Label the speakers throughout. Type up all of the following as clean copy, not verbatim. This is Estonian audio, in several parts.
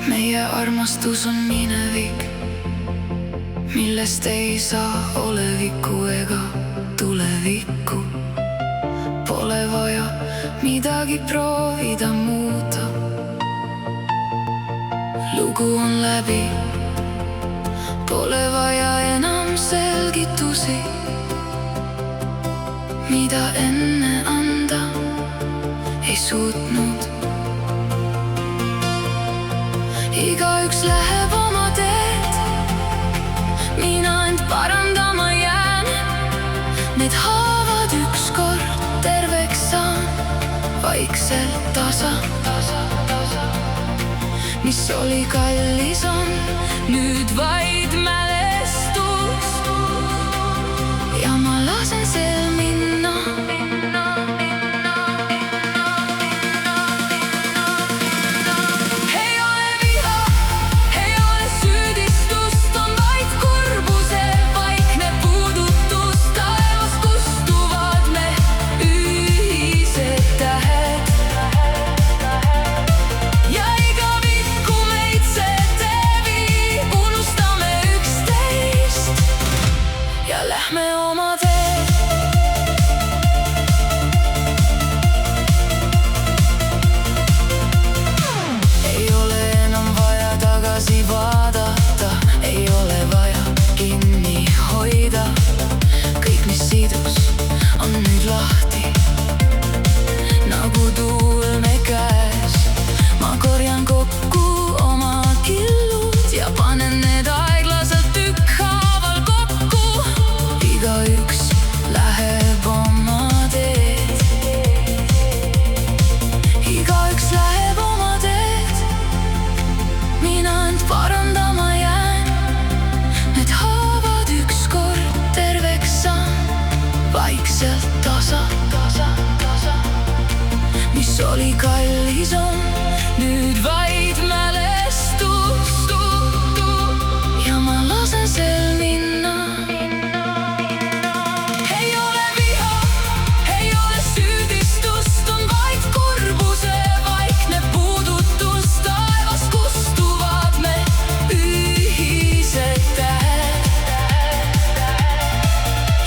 Speaker 1: meie armastus on minevik, millest ei saa olevikku ega tulevikku. Pole vaja midagi proovida muuta. Lugu on läbi, pole vaja enam selgitusi, mida enne anda ei suutnud. Igaüks läheb oma teed, mina end parandama jään. Need haavad ükskord terveks saan, vaikselt tasa. Mis oli kallis on nüüd vaid mälestus ja ma lasen sel minna. Mis oli kallis on nüüd vaid mälestus ja ma lasen sel minna. Ei ole viha, ei ole süüdistust, on vaid kurbuse vaikne puudutus. Taevast kustuvad me ühised tähed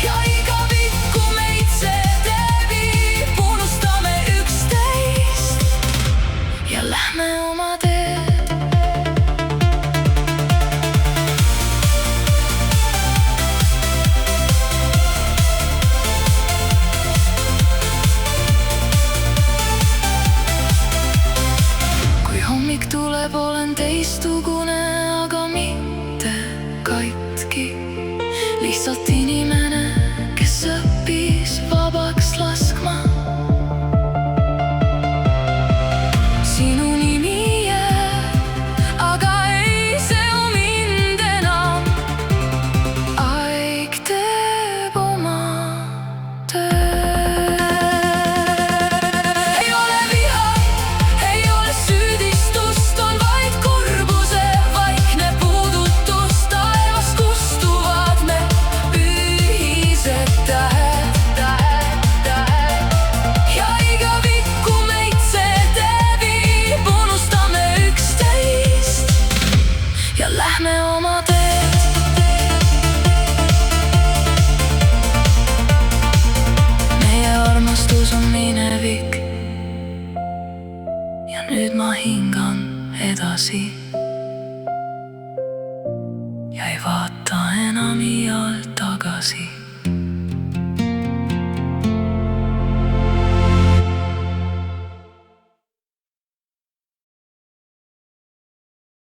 Speaker 1: ja iga vikku meid see teeb. Unustame üksteist ja lähme oma teed. Kui hommik tuleb, olen teistsugune, aga mitte katki. Lihtsalt inimene, kes õppis vabaks laskma. Sinu nimi jääb, aga ei seo mind enam. Aeg teeb oma töö. Ei ole viha, ei ole süüdistust, on vaid kurbuse vaikne puudutus. Taevast kustuvad me ühised tähed ja iga vikku meid see teeb. Unustame üksteist ja lähme oma teed. Meie armastus on minevik ja nüüd ma hingan edasi ja ei vaata enam iial tagasi.